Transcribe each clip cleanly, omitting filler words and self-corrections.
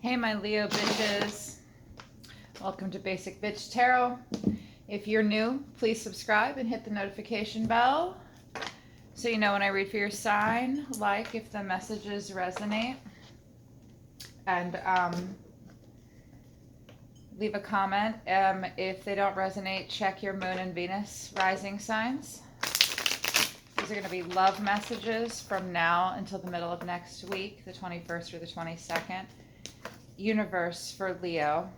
Hey, my Leo bitches. Welcome to Basic Bitch Tarot. If you're new, please subscribe and hit the notification bell so you know when I read for your sign. Like if the messages resonate. And leave a comment. If they don't resonate, check your moon and Venus rising signs. These are going to be love messages from now until the middle of next week, the 21st or the 22nd. Universe for Leo.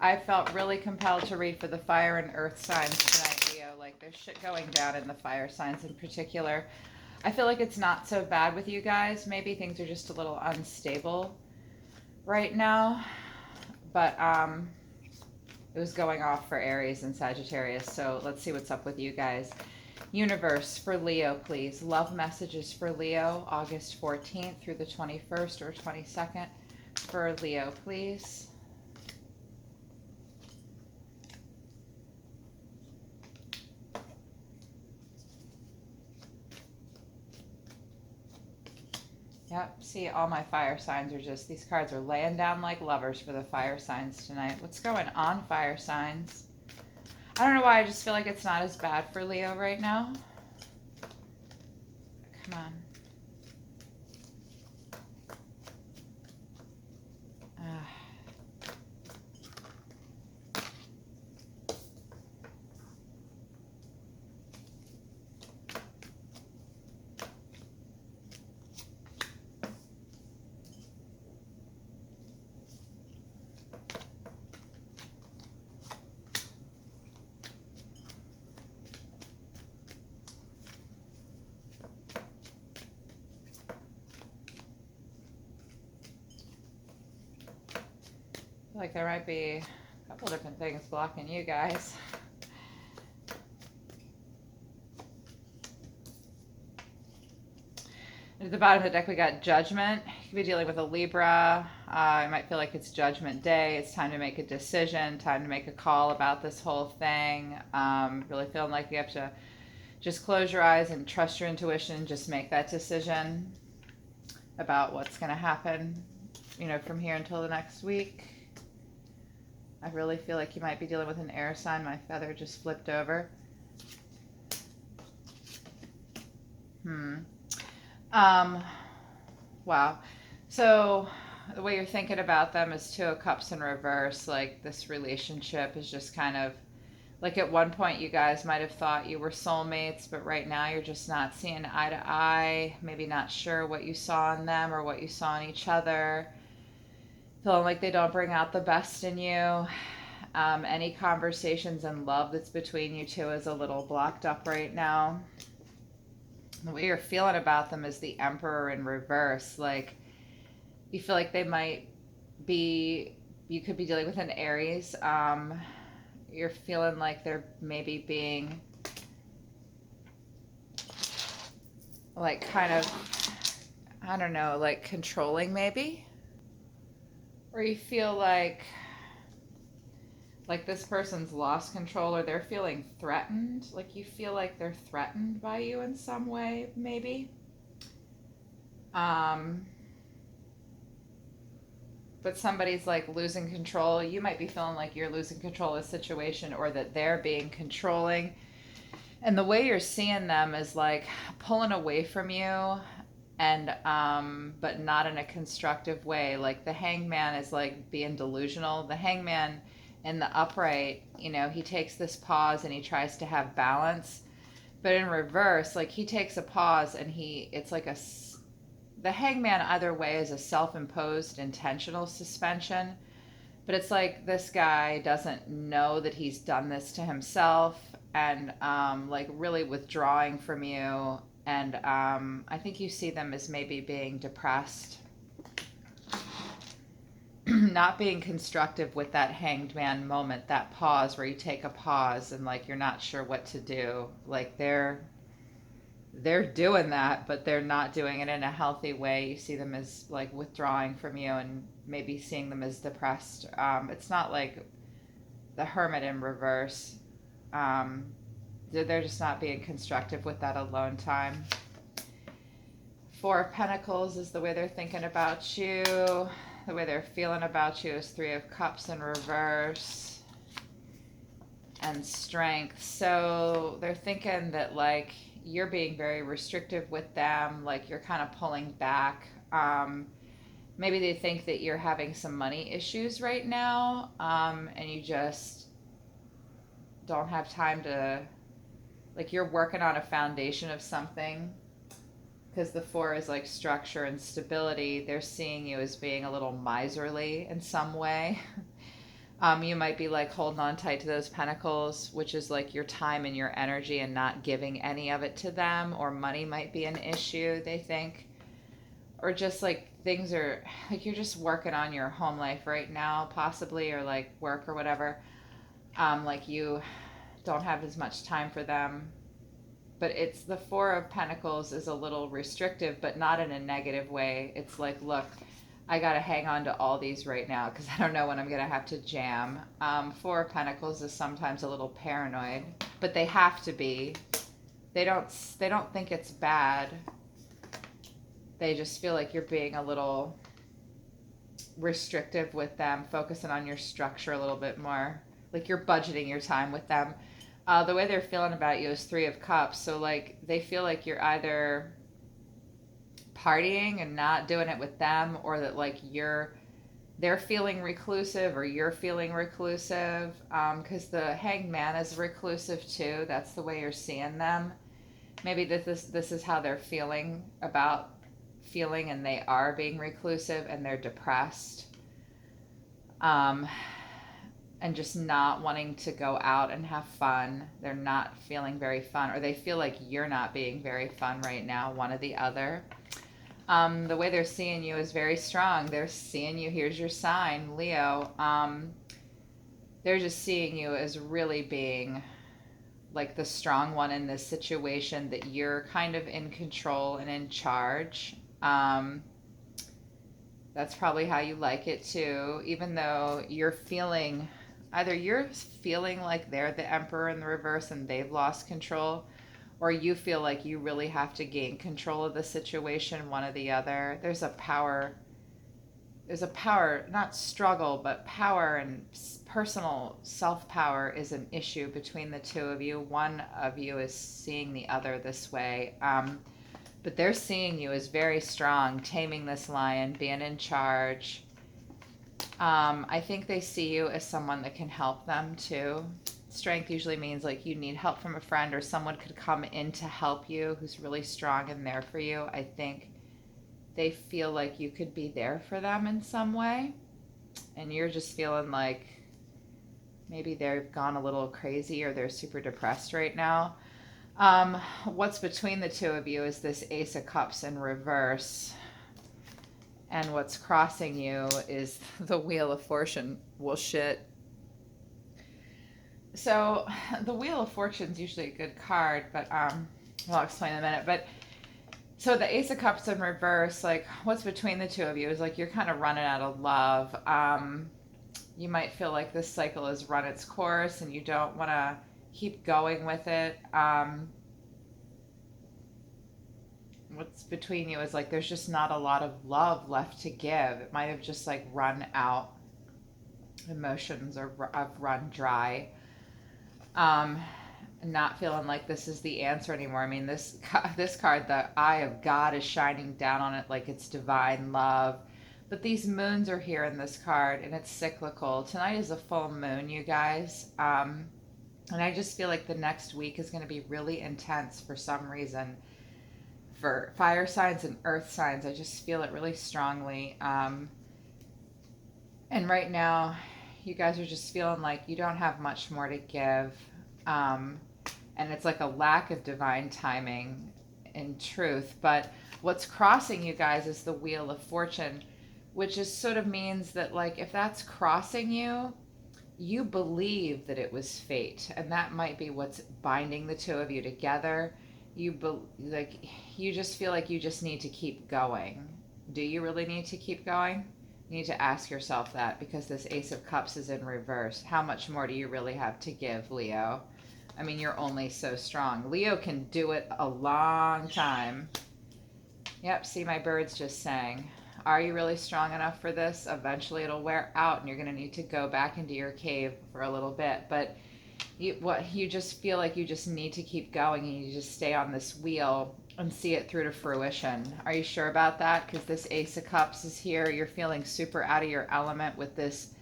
I felt really compelled to read for the fire and earth signs tonight, Leo. Like, there's shit going down in the fire signs in particular. I feel like it's not so bad with you guys. Maybe things are just a little unstable right now. But it was going off for Aries and Sagittarius. So let's see what's up with you guys. Universe for Leo, please. Love messages for Leo, August 14th through the 21st or 22nd. For Leo, please. Yep, see, all my fire signs are just, these cards are laying down like lovers for the fire signs tonight. What's going on, fire signs? I don't know why, I just feel like it's not as bad for Leo right now. Come on. Like there might be a couple different things blocking you guys. At the bottom of the deck, we got Judgment. You could be dealing with a Libra. You might feel like it's Judgment Day. It's time to make a decision, time to make a call about this whole thing. Really feeling like you have to just close your eyes and trust your intuition. Just make that decision about what's going to happen, you know, from here until the next week. I really feel like you might be dealing with an air sign. My feather just flipped over. Wow. So the way you're thinking about them is Two of Cups in reverse. Like this relationship is just kind of like at one point you guys might have thought you were soulmates, but right now you're just not seeing eye to eye. Maybe not sure what you saw in them or what you saw in each other. Feeling like they don't bring out the best in you. Any conversations and love that's between you two is a little blocked up right now. The way you're feeling about them is the Emperor in reverse. Like you feel like they might be, you could be dealing with an Aries. You're feeling like they're maybe being like kind of, I don't know, like controlling maybe. Or you feel like this person's lost control or they're feeling threatened. Like you feel like they're threatened by you in some way, maybe. But somebody's like losing control. You might be feeling like you're losing control of the situation or that they're being controlling. And the way you're seeing them is like pulling away from you and but not in a constructive way. Like the Hangman is like being delusional. The Hangman in the upright, you know, he takes this pause and he tries to have balance. But in reverse, like he takes a pause and it's like the Hangman either way is a self-imposed intentional suspension. But it's like this guy doesn't know that he's done this to himself and like really withdrawing from you. And I think you see them as maybe being depressed, not being constructive with that hanged man moment, that pause where you take a pause and like you're not sure what to do. Like they're doing that, but they're not doing it in a healthy way. You see them as like withdrawing from you and maybe seeing them as depressed. It's not like the Hermit in reverse. They're just not being constructive with that alone time. Four of Pentacles is the way they're thinking about you. the way they're feeling about you is Three of Cups in reverse and Strength. So they're thinking that like you're being very restrictive with them, like you're kind of pulling back. Maybe they think that you're having some money issues right now, and you just don't have time to, like you're working on a foundation of something, because the four is like structure and stability. They're seeing you as being a little miserly in some way. You might be like holding on tight to those pentacles, which is like your time and your energy, and not giving any of it to them. Or money might be an issue, they think. Or just like things are like you're just working on your home life right now, possibly, or like work or whatever. Like you don't have as much time for them. But it's the Four of Pentacles is a little restrictive, but not in a negative way. It's like, look, I got to hang on to all these right now because I don't know when I'm going to have to jam. Four of Pentacles is sometimes a little paranoid, but they have to be. They don't think it's bad. They just feel like you're being a little restrictive with them, focusing on your structure a little bit more. Like you're budgeting your time with them. The way they're feeling about you is Three of Cups. So like they feel like you're either partying and not doing it with them, or that like they're feeling reclusive or you're feeling reclusive, because the Hanged Man is reclusive too. That's the way you're seeing them. Maybe this is how they're feeling, and they are being reclusive and they're depressed, and just not wanting to go out and have fun. They're not feeling very fun, or they feel like you're not being very fun right now, one or the other. The way they're seeing you is very strong. They're seeing you, here's your sign, Leo. They're just seeing you as really being like the strong one in this situation, that you're kind of in control and in charge. That's probably how you like it too, even though you're feeling like they're the Emperor in the reverse and they've lost control, or you feel like you really have to gain control of the situation, one or the other. There's a power, not struggle, but power, and personal self-power is an issue between the two of you. One of you is seeing the other this way. But they're seeing you as very strong, taming this lion, being in charge. I think they see you as someone that can help them too. Strength usually means like you need help from a friend, or someone could come in to help you who's really strong and there for you. I think they feel like you could be there for them in some way, and you're just feeling like maybe they've gone a little crazy or they're super depressed right now. What's between the two of you is this Ace of Cups in reverse. And what's crossing you is the Wheel of Fortune. Well, shit. So the Wheel of Fortune is usually a good card, but I'll explain in a minute. But so the Ace of Cups in reverse, like what's between the two of you is like you're kind of running out of love. You might feel like this cycle has run its course and you don't want to keep going with it. What's between you is like there's just not a lot of love left to give. It might have just like run out. Emotions have run dry. Not feeling like this is the answer anymore. I mean, this card, the Eye of God, is shining down on it like it's divine love. But these moons are here in this card, and it's cyclical. Tonight is a full moon, you guys. And I just feel like the next week is going to be really intense for some reason. For fire signs and earth signs, I just feel it really strongly. And right now, you guys are just feeling like you don't have much more to give. And it's like a lack of divine timing in truth. But what's crossing you guys is the Wheel of Fortune, which is sort of means that like if that's crossing you, you believe that it was fate, and that might be what's binding the two of you together. You just feel like you just need to keep going. Do you really need to keep going? You need to ask yourself that, because this Ace of Cups is in reverse. How much more do you really have to give, Leo? I mean, you're only so strong. Leo can do it a long time. Yep, see, my birds just sang. Are you really strong enough for this? Eventually it'll wear out and you're going to need to go back into your cave for a little bit. But you just feel like you just need to keep going and you just stay on this wheel and see it through to fruition. Are you sure about that? Because this Ace of Cups is here. You're feeling super out of your element with this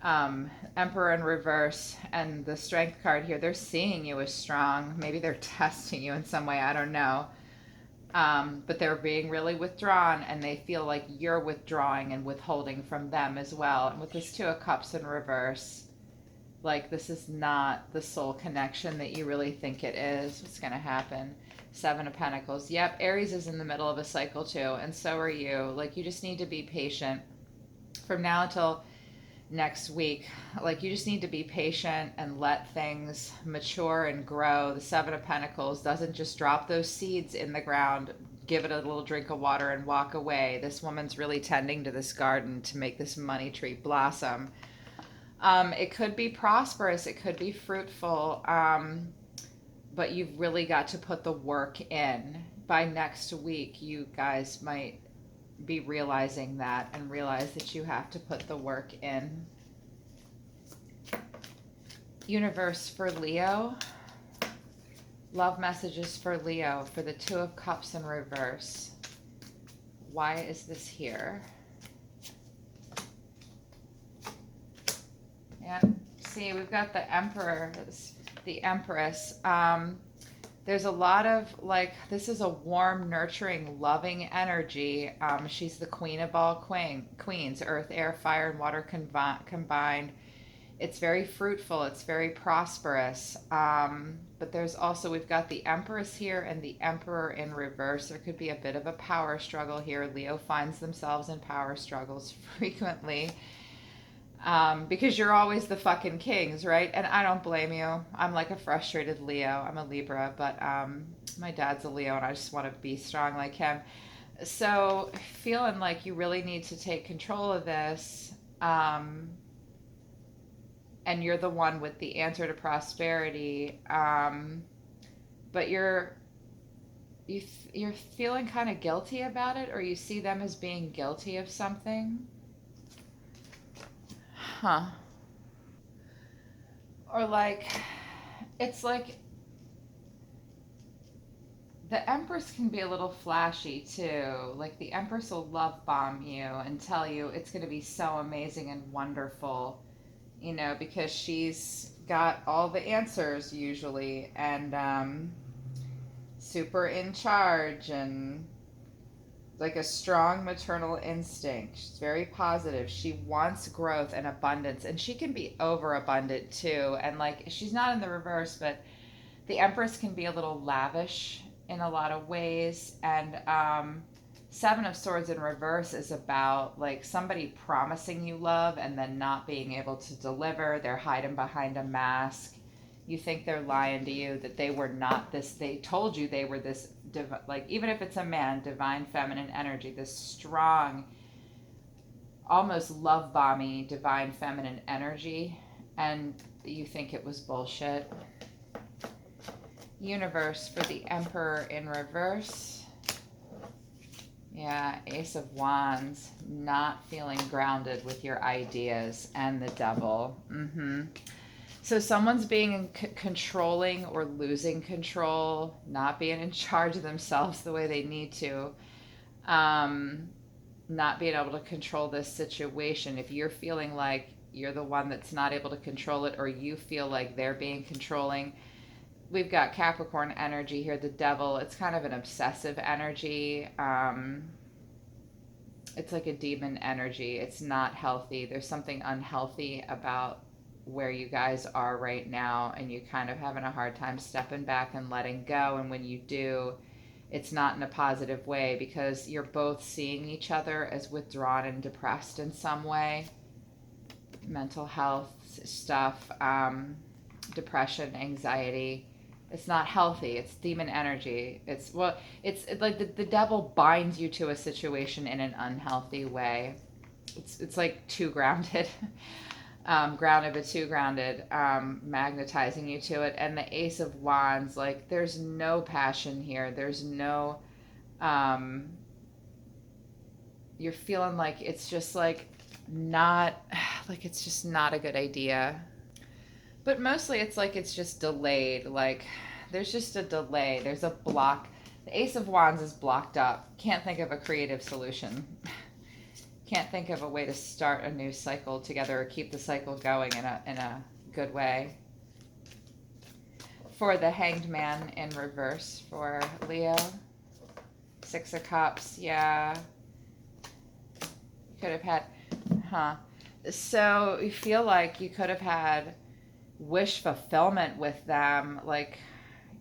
Emperor in reverse and the Strength card here. They're seeing you as strong. Maybe they're testing you in some way. I don't know. But they're being really withdrawn and they feel like you're withdrawing and withholding from them as well. And with this Two of Cups in reverse, like this is not the soul connection that you really think it is. What's going to happen? Seven of Pentacles. Yep, Aries is in the middle of a cycle too, and so are you. Like you just need to be patient from now until next week. Like you just need to be patient and let things mature and grow. The Seven of Pentacles doesn't just drop those seeds in the ground, give it a little drink of water and walk away. This woman's really tending to this garden to make this money tree blossom. It could be prosperous, it could be fruitful, but you've really got to put the work in. By next week, you guys might be realizing that and realize that you have to put the work in. Universe for Leo. Love messages for Leo for the Two of Cups in reverse. Why is this here? Yeah, see, we've got the Emperor, the Empress. There's a lot of like, this is a warm, nurturing, loving energy. She's the queen of all queens, earth, air, fire, and water combined. It's very fruitful. It's very prosperous. But there's also, we've got the Empress here and the Emperor in reverse. There could be a bit of a power struggle here. Leo finds themselves in power struggles frequently. Because you're always the fucking kings, right? And I don't blame you. I'm like a frustrated Leo. I'm a Libra, but my dad's a Leo and I just want to be strong like him. So feeling like you really need to take control of this, and you're the one with the answer to prosperity, but you're feeling kind of guilty about it, or you see them as being guilty of something. Huh. Or like, it's like the Empress can be a little flashy too. Like the Empress will love bomb you and tell you it's going to be so amazing and wonderful, you know, because she's got all the answers usually and super in charge and like a strong maternal instinct. She's very positive. She wants growth and abundance, and she can be overabundant too. And like she's not in the reverse, but the Empress can be a little lavish in a lot of ways. And Seven of Swords in reverse is about like somebody promising you love and then not being able to deliver. They're hiding behind a mask. You think they're lying to you, that they were not this. They told you they were this, like even if it's a man, divine feminine energy, this strong, almost love bomby divine feminine energy, and you think it was bullshit. Universe for the Emperor in reverse. Yeah, Ace of Wands, not feeling grounded with your ideas, and the Devil. So someone's being controlling or losing control, not being in charge of themselves the way they need to, not being able to control this situation. If you're feeling like you're the one that's not able to control it, or you feel like they're being controlling, we've got Capricorn energy here, the Devil. It's kind of an obsessive energy. It's like a demon energy. It's not healthy. There's something unhealthy about where you guys are right now, and you kind of having a hard time stepping back and letting go. And when you do, it's not in a positive way, because you're both seeing each other as withdrawn and depressed in some way. Mental health stuff, depression, anxiety. It's not healthy. It's demon energy. It's like the Devil binds you to a situation in an unhealthy way. It's like too grounded. Grounded but too grounded, magnetizing you to it. And the Ace of Wands, like there's no passion here. There's no, you're feeling like it's just like not, like it's just not a good idea. But mostly it's like it's just delayed. Like there's just a delay. There's a block. The Ace of Wands is blocked up. Can't think of a creative solution. Can't think of a way to start a new cycle together or keep the cycle going in a good way. For the Hanged Man in reverse for Leo. Six of Cups, yeah. You could have had, So you feel like you could have had wish fulfillment with them. Like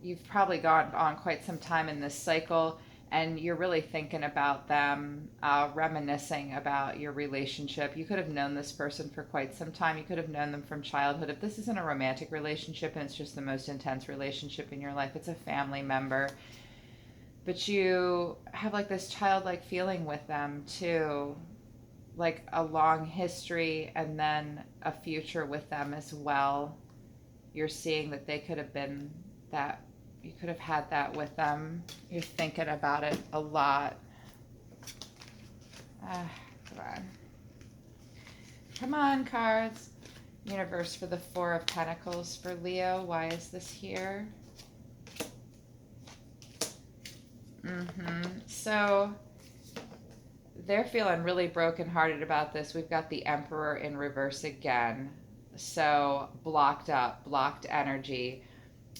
you've probably gone on quite some time in this cycle and you're really thinking about them, reminiscing about your relationship. You could have known this person for quite some time. You could have known them from childhood. If this isn't a romantic relationship and it's just the most intense relationship in your life, it's a family member. But you have like this childlike feeling with them too, like a long history and then a future with them as well. You're seeing that they could have been that, you could have had that with them. You're thinking about it a lot. Come on. Come on, cards. Universe for the Four of Pentacles for Leo. Why is this here? So they're feeling really brokenhearted about this. We've got the Emperor in reverse again. So blocked up, blocked energy.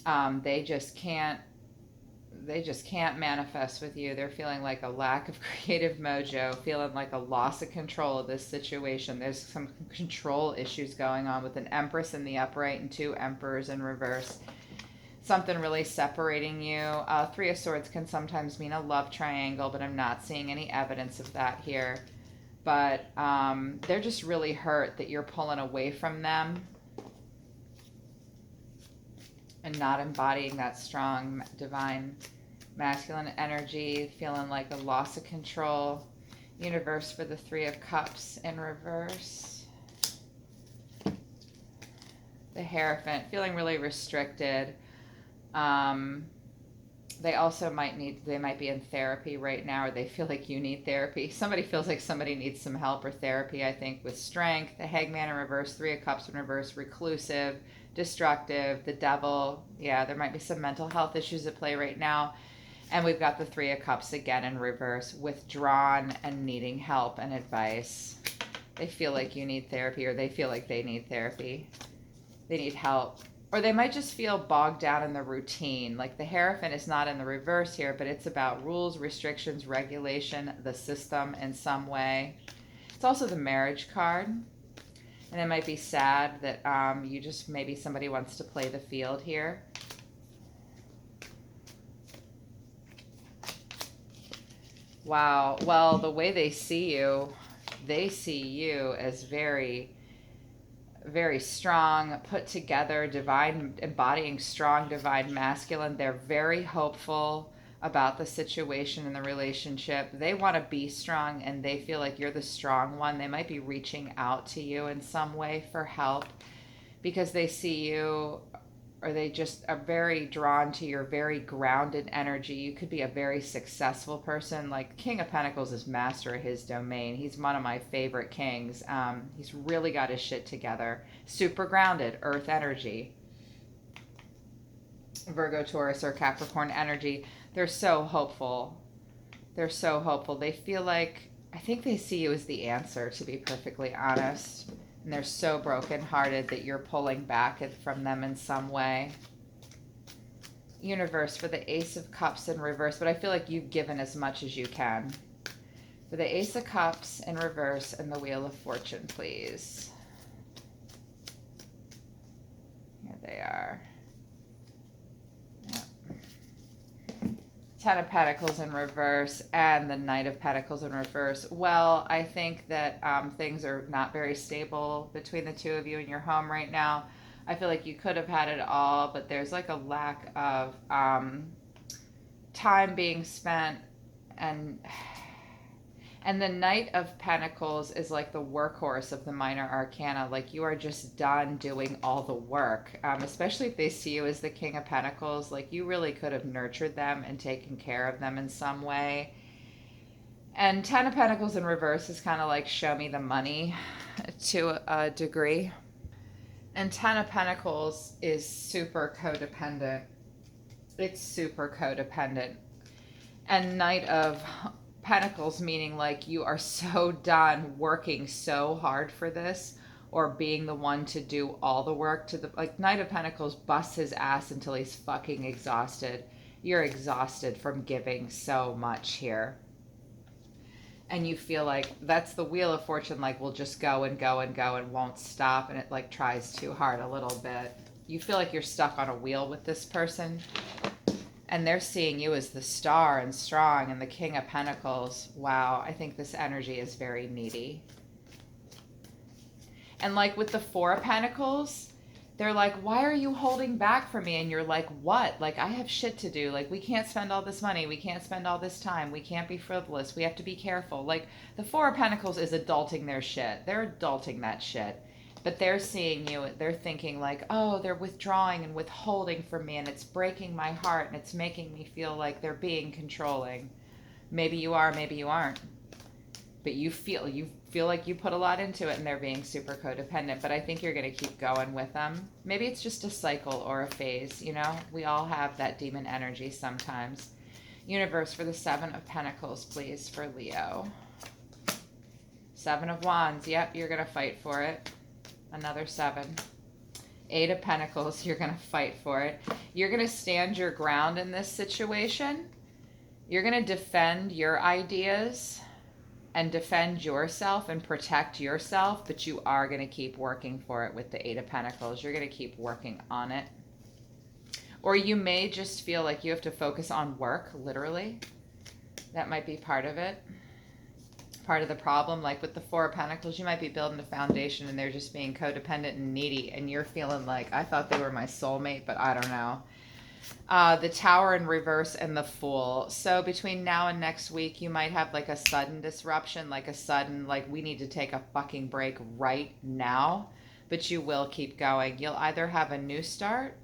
They just can't manifest with you. They're feeling like a lack of creative mojo, feeling like a loss of control of this situation. There's some control issues going on with an Empress in the upright and two Emperors in reverse. Something really separating you. Three of Swords can sometimes mean a love triangle, but I'm not seeing any evidence of that here. But they're just really hurt that you're pulling away from them and not embodying that strong divine masculine energy, feeling like a loss of control. Universe for the Three of Cups in reverse. The Hierophant, feeling really restricted. They also might be in therapy right now, or they feel like you need therapy. Somebody feels like somebody needs some help or therapy, I think, with strength. The Hangman in reverse, Three of Cups in reverse, reclusive, destructive, the Devil. Yeah, there might be some mental health issues at play right now. And we've got the Three of Cups again in reverse, withdrawn and needing help and advice. They feel like you need therapy, or they feel like they need therapy. They need help. Or they might just feel bogged down in the routine. Like the Hierophant is not in the reverse here, but it's about rules, restrictions, regulation, the system in some way. It's also the Marriage card. And it might be sad that you just, maybe somebody wants to play the field here. Wow. Well, the way they see you as very, very strong, put together, divine, embodying strong divine masculine. They're very hopeful about the situation and the relationship. They want to be strong and they feel like you're the strong one. They might be reaching out to you in some way for help because they see you, or they just are very drawn to your very grounded energy. You could be a very successful person. Like King of Pentacles is master of his domain. He's one of my favorite kings. He's really got his shit together. Super grounded, earth energy. Virgo, Taurus, or Capricorn energy. They're so hopeful. They're so hopeful. They feel like, I think they see you as the answer, to be perfectly honest. And they're so brokenhearted that you're pulling back from them in some way. Universe for the Ace of Cups in reverse, but I feel like you've given as much as you can. For the Ace of Cups in reverse and the Wheel of Fortune, please. Here they are. Ten of Pentacles in reverse and the Knight of Pentacles in reverse. Well, I think that things are not very stable between the two of you in your home right now. I feel like you could have had it all, but there's like a lack of time being spent, and the Knight of Pentacles is like the workhorse of the minor arcana. Like you are just done doing all the work, especially if they see you as the King of Pentacles. Like you really could have nurtured them and taken care of them in some way. And Ten of Pentacles in reverse is kind of like show me the money to a degree. And Ten of Pentacles is super codependent. It's super codependent. And Knight of Pentacles, meaning like you are so done working so hard for this, or being the one to do all the work. To the like Knight of Pentacles busts his ass until he's fucking exhausted. You're exhausted from giving so much here. And you feel like that's the Wheel of Fortune, like will just go and go and go and won't stop, and it like tries too hard a little bit. You feel like you're stuck on a wheel with this person, and they're seeing you as the star and strong and the King of Pentacles. Wow, I think this energy is very needy. And like with the Four of Pentacles, they're like, why are you holding back from me? And you're like, what? Like, I have shit to do. Like, we can't spend all this money. We can't spend all this time. We can't be frivolous. We have to be careful. Like, the Four of Pentacles is adulting their shit. They're adulting that shit. But they're seeing you. They're thinking like, oh, they're withdrawing and withholding from me. And it's breaking my heart. And it's making me feel like they're being controlling. Maybe you are, maybe you aren't. But you feel like you put a lot into it and they're being super codependent. But I think you're going to keep going with them. Maybe it's just a cycle or a phase, you know? We all have that demon energy sometimes. Universe, for the Seven of Pentacles, please, for Leo. Seven of Wands. Yep, you're going to fight for it. Another seven. Eight of Pentacles. You're going to fight for it. You're going to stand your ground in this situation. You're going to defend your ideas and defend yourself and protect yourself, but you are going to keep working for it with the Eight of Pentacles. You're going to keep working on it. Or you may just feel like you have to focus on work, literally. That might be part of it. Part of the problem, like with the Four of Pentacles, you might be building a foundation and they're just being codependent and needy, and you're feeling like, I thought they were my soulmate, but I don't know. The Tower in reverse and the Fool. So between now and next week, you might have like a sudden disruption, like a sudden, like we need to take a fucking break right now, but you will keep going. You'll either have a new start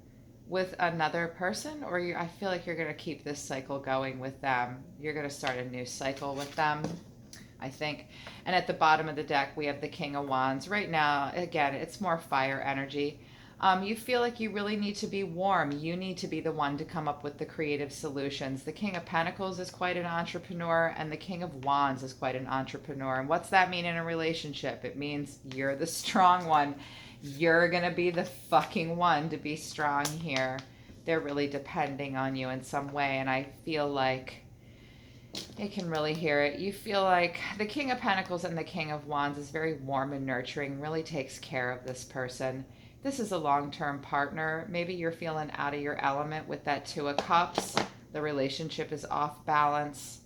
with another person, or I feel like you're going to keep this cycle going with them. You're going to start a new cycle with them, I think. And at the bottom of the deck, we have the King of Wands. Right now, again, it's more fire energy. You feel like you really need to be warm. You need to be the one to come up with the creative solutions. The King of Pentacles is quite an entrepreneur, and the King of Wands is quite an entrepreneur. And what's that mean in a relationship? It means you're the strong one. You're going to be the fucking one to be strong here. They're really depending on you in some way, and I feel like I can really hear it. You feel like the King of Pentacles and the King of Wands is very warm and nurturing, really takes care of this person. This is a long-term partner. Maybe you're feeling out of your element with that Two of Cups. The relationship is off balance.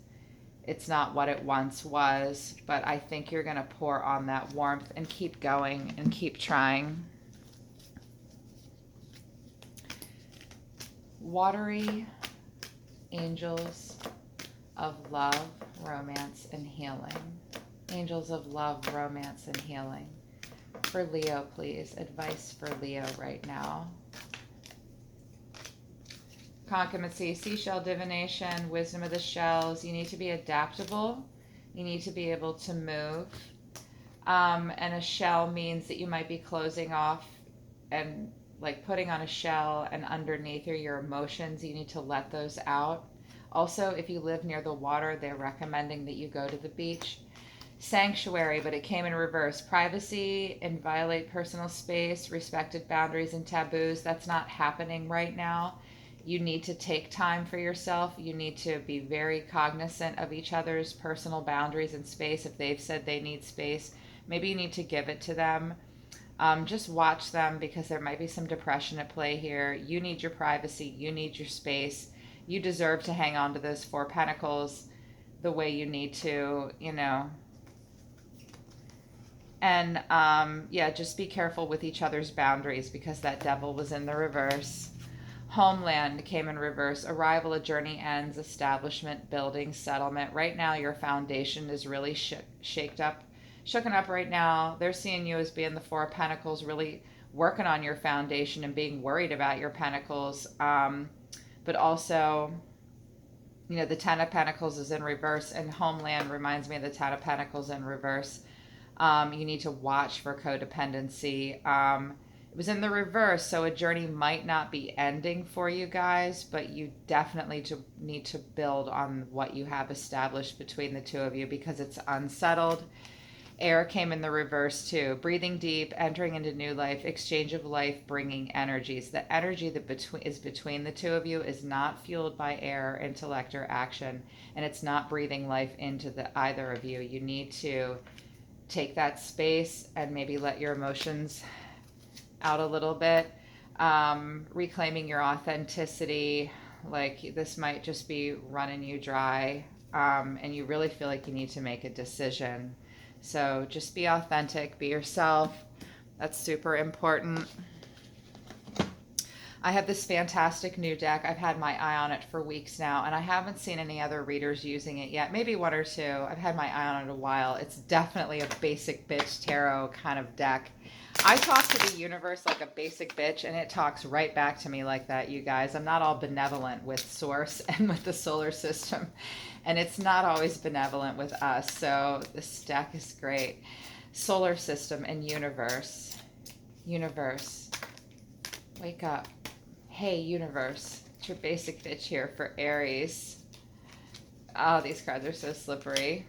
It's not what it once was, but I think you're going to pour on that warmth and keep going and keep trying. Watery angels of love, romance, and healing. Angels of love, romance, and healing. For Leo, please. Advice for Leo right now. Concomitancy, seashell divination, wisdom of the shells. You need to be adaptable. You need to be able to move. And a shell means that you might be closing off and like putting on a shell, and underneath are your emotions. You need to let those out. Also, if you live near the water, they're recommending that you go to the beach. Sanctuary, but it came in reverse. Privacy, inviolate personal space, respected boundaries and taboos. That's not happening right now. You need to take time for yourself. You need to be very cognizant of each other's personal boundaries and space. If they've said they need space, maybe you need to give it to them. Just watch them, because there might be some depression at play here. You need your privacy. You need your space. You deserve to hang on to those Four Pentacles the way you need to, you know. And yeah, just be careful with each other's boundaries, because that Devil was in the reverse. Homeland came in reverse. Arrival, a journey ends, establishment, building, settlement. Right now, your foundation is really shooken up right now. They're seeing you as being the Four of Pentacles, really working on your foundation and being worried about your pentacles. But also, You know, the Ten of Pentacles is in reverse, and Homeland reminds me of the Ten of Pentacles in reverse. You need to watch for codependency. It was in the reverse, so a journey might not be ending for you guys, but you definitely need to build on what you have established between the two of you because it's unsettled. Air came in the reverse too. Breathing deep, entering into new life, exchange of life, bringing energies. The energy that is between the two of you is not fueled by air, intellect, or action, and it's not breathing life into either of you. You need to take that space and maybe let your emotions out a little bit. Reclaiming your authenticity. Like this might just be running you dry, and you really feel like you need to make a decision. So just be authentic, be yourself. That's super important. I have this fantastic new deck. I've had my eye on it for weeks now, and I haven't seen any other readers using it yet. Maybe one or two. I've had my eye on it a while. It's definitely a basic bitch tarot kind of deck. I talk to the universe like a basic bitch, and it talks right back to me like that, you guys. I'm not all benevolent with Source and with the solar system, and it's not always benevolent with us. So this deck is great. Solar system and universe. Universe, wake up. Hey, universe, it's your basic bitch here for Aries. Oh, these cards are so slippery.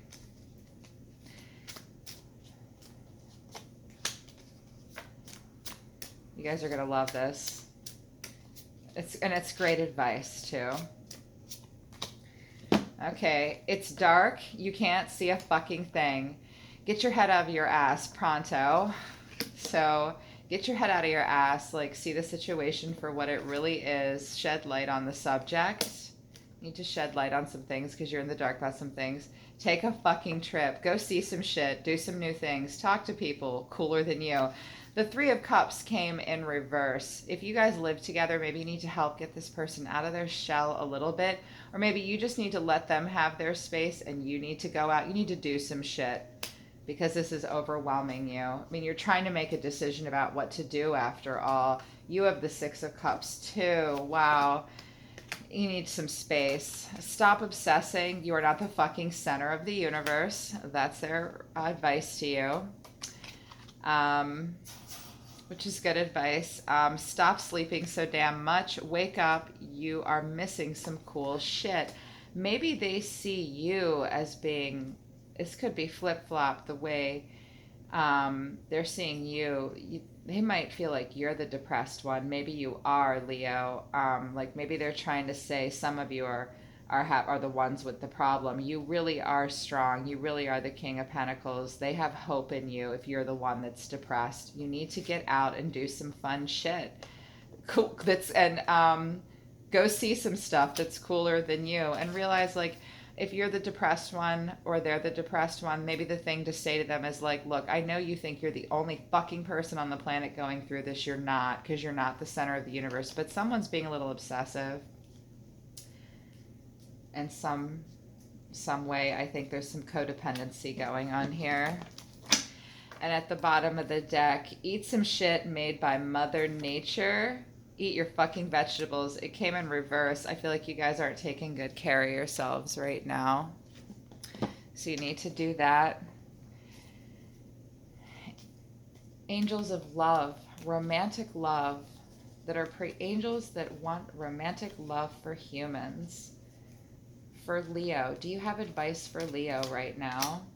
You guys are going to love this. It's great advice, too. Okay, it's dark. You can't see a fucking thing. Get your head out of your ass pronto. So get your head out of your ass, like see the situation for what it really is, shed light on the subject. You need to shed light on some things because you're in the dark about some things. Take a fucking trip, go see some shit, do some new things, talk to people cooler than you. The Three of Cups came in reverse. If you guys live together, maybe you need to help get this person out of their shell a little bit, or maybe you just need to let them have their space and you need to go out, you need to do some shit because this is overwhelming you. I mean, you're trying to make a decision about what to do after all. You have the Six of Cups too. Wow. You need some space. Stop obsessing. You are not the fucking center of the universe. That's their advice to you. Which is good advice. Stop sleeping so damn much. Wake up. You are missing some cool shit. Maybe they see you as being, this could be flip-flop the way they're seeing you. They might feel like you're the depressed one. Maybe you are, Leo. Like maybe they're trying to say some of you are the ones with the problem. You really are strong. You really are the King of Pentacles. They have hope in you if you're the one that's depressed. You need to get out and do some fun shit. Cool. Go see some stuff that's cooler than you and realize like if you're the depressed one or they're the depressed one, maybe the thing to say to them is like, look, I know you think you're the only fucking person on the planet going through this. You're not, because you're not the center of the universe, but someone's being a little obsessive. In some way, I think there's some codependency going on here. And at the bottom of the deck, eat some shit made by Mother Nature. Eat your fucking vegetables. It came in reverse. I feel like you guys aren't taking good care of yourselves right now. So you need to do that. Angels of love, romantic love, that are angels that want romantic love for humans. For Leo, do you have advice for Leo right now?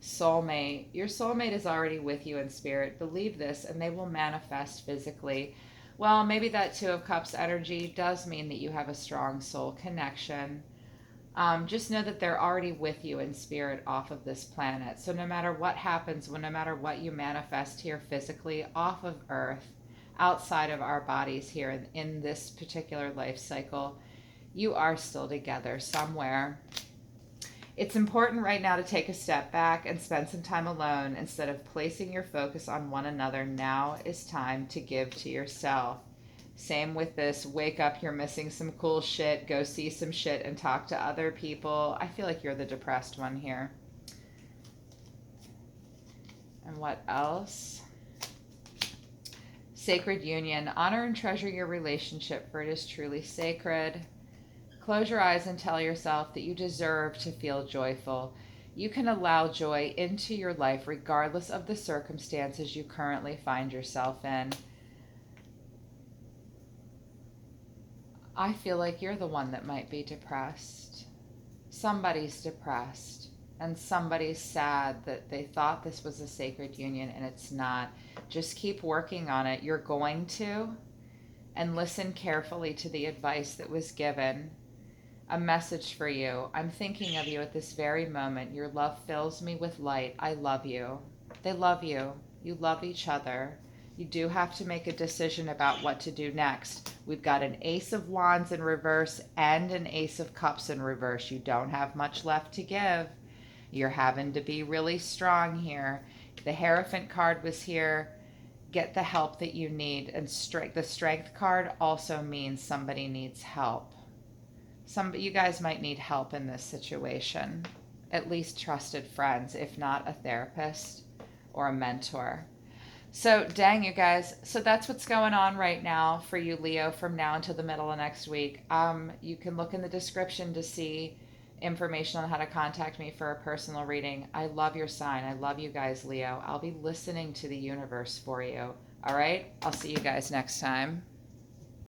Soulmate. Your soulmate is already with you in spirit. Believe this and they will manifest physically. Well, maybe that Two of Cups energy does mean that you have a strong soul connection. Just know that they're already with you in spirit off of this planet. So no matter what happens, no matter what you manifest here physically off of Earth, outside of our bodies here in this particular life cycle, you are still together somewhere. It's important right now to take a step back and spend some time alone instead of placing your focus on one another. Now is time to give to yourself. Same with this, wake up, you're missing some cool shit, go see some shit and talk to other people. I feel like you're the depressed one here. And what else? Sacred union. Honor and treasure your relationship, for it is truly sacred. Close your eyes and tell yourself that you deserve to feel joyful. You can allow joy into your life regardless of the circumstances you currently find yourself in. I feel like you're the one that might be depressed. Somebody's depressed, and somebody's sad that they thought this was a sacred union and it's not. Just keep working on it. You're going to, and listen carefully to the advice that was given. A message for you. I'm thinking of you at this very moment. Your love fills me with light. I love you. They love you. You love each other. You do have to make a decision about what to do next. We've got an Ace of Wands in reverse and an Ace of Cups in reverse. You don't have much left to give. You're having to be really strong here. The Hierophant card was here. Get the help that you need. And the Strength card also means somebody needs help. You guys might need help in this situation. At least trusted friends, if not a therapist or a mentor. So dang, you guys. So that's what's going on right now for you, Leo, from now until the middle of next week. You can look in the description to see information on how to contact me for a personal reading. I love your sign. I love you guys, Leo. I'll be listening to the universe for you. All right? I'll see you guys next time.